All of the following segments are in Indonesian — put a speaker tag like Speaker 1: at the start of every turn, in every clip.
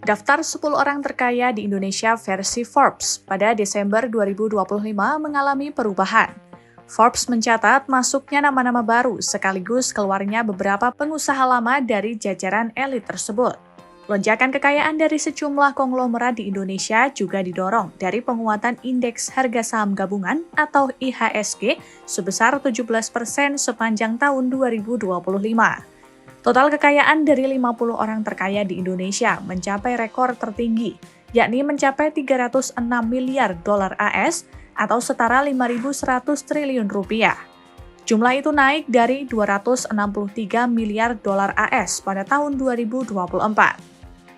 Speaker 1: Daftar 10 orang terkaya di Indonesia versi Forbes pada Desember 2025 mengalami perubahan. Forbes mencatat masuknya nama-nama baru sekaligus keluarnya beberapa pengusaha lama dari jajaran elit tersebut. Lonjakan kekayaan dari sejumlah konglomerat di Indonesia juga didorong dari penguatan indeks harga saham gabungan atau IHSG sebesar 17% sepanjang tahun 2025. Total kekayaan dari 50 orang terkaya di Indonesia mencapai rekor tertinggi, yakni mencapai 306 miliar dolar AS atau setara 5.100 triliun rupiah. Jumlah itu naik dari 263 miliar dolar AS pada tahun 2024.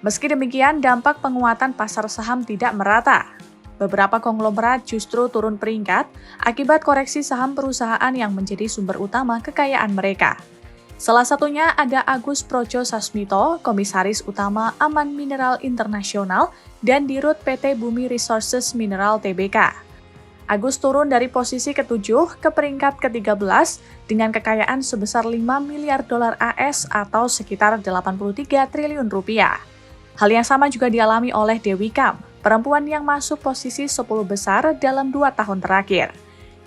Speaker 1: Meski demikian, dampak penguatan pasar saham tidak merata. Beberapa konglomerat justru turun peringkat akibat koreksi saham perusahaan yang menjadi sumber utama kekayaan mereka. Salah satunya ada Agus Projo Sasmito, Komisaris Utama Aman Mineral Internasional dan Dirut PT Bumi Resources Mineral Tbk. Agus turun dari posisi ke-7 ke peringkat ke-13 dengan kekayaan sebesar 5 miliar dolar AS atau sekitar 83 triliun rupiah. Hal yang sama juga dialami oleh Dewi Kam, perempuan yang masuk posisi 10 besar dalam 2 tahun terakhir.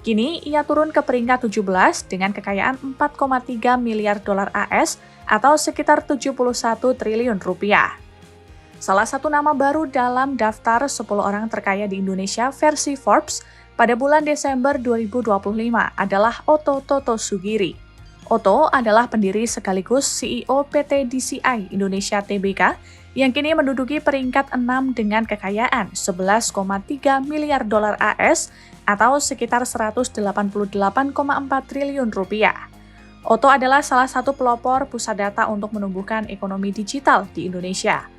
Speaker 1: Kini, ia turun ke peringkat 17 dengan kekayaan 4,3 miliar dolar AS atau sekitar 71 triliun rupiah. Salah satu nama baru dalam daftar 10 orang terkaya di Indonesia versi Forbes pada bulan Desember 2025 adalah Otto Toto Sugiri. Otto adalah pendiri sekaligus CEO PT DCI Indonesia Tbk yang kini menduduki peringkat 6 dengan kekayaan 11,3 miliar dolar AS atau sekitar 188,4 triliun rupiah. Otto adalah salah satu pelopor pusat data untuk menumbuhkan ekonomi digital di Indonesia.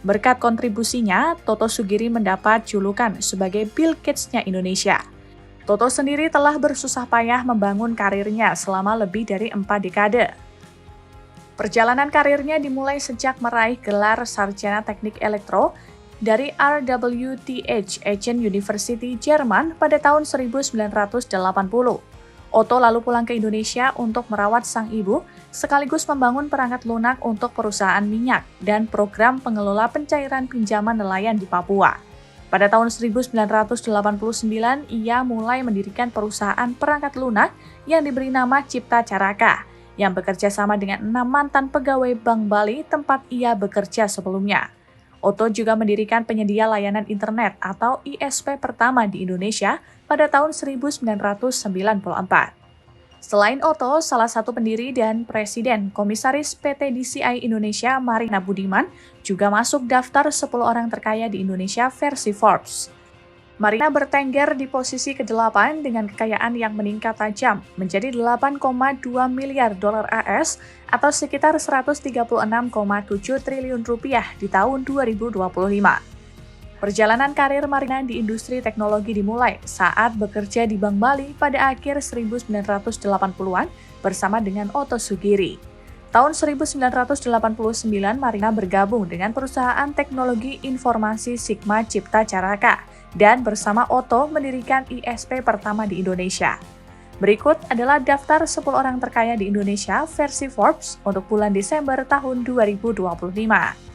Speaker 1: Berkat kontribusinya, Toto Sugiri mendapat julukan sebagai Bill Gates-nya Indonesia. Toto sendiri telah bersusah payah membangun karirnya selama lebih dari 4 dekade. Perjalanan karirnya dimulai sejak meraih gelar sarjana teknik elektro dari RWTH Aachen University, Jerman pada tahun 1980. Otto lalu pulang ke Indonesia untuk merawat sang ibu, sekaligus membangun perangkat lunak untuk perusahaan minyak dan program pengelola pencairan pinjaman nelayan di Papua. Pada tahun 1989, ia mulai mendirikan perusahaan perangkat lunak yang diberi nama Cipta Caraka, yang bekerja sama dengan 6 mantan pegawai Bank Bali tempat ia bekerja sebelumnya. Otto juga mendirikan penyedia layanan internet atau ISP pertama di Indonesia pada tahun 1994. Selain Otto, salah satu pendiri dan presiden Komisaris PT DCI Indonesia Marina Budiman juga masuk daftar 10 orang terkaya di Indonesia versi Forbes. Marina bertengger di posisi ke-8 dengan kekayaan yang meningkat tajam menjadi 8,2 miliar dolar AS atau sekitar 136,7 triliun rupiah di tahun 2025. Perjalanan karir Marina di industri teknologi dimulai saat bekerja di Bank Bali pada akhir 1980-an bersama dengan Otto Sugiri. Tahun 1989, Marina bergabung dengan perusahaan teknologi informasi Sigma Cipta Caraka dan bersama Otto mendirikan ISP pertama di Indonesia. Berikut adalah daftar 10 orang terkaya di Indonesia versi Forbes untuk bulan Desember tahun 2025.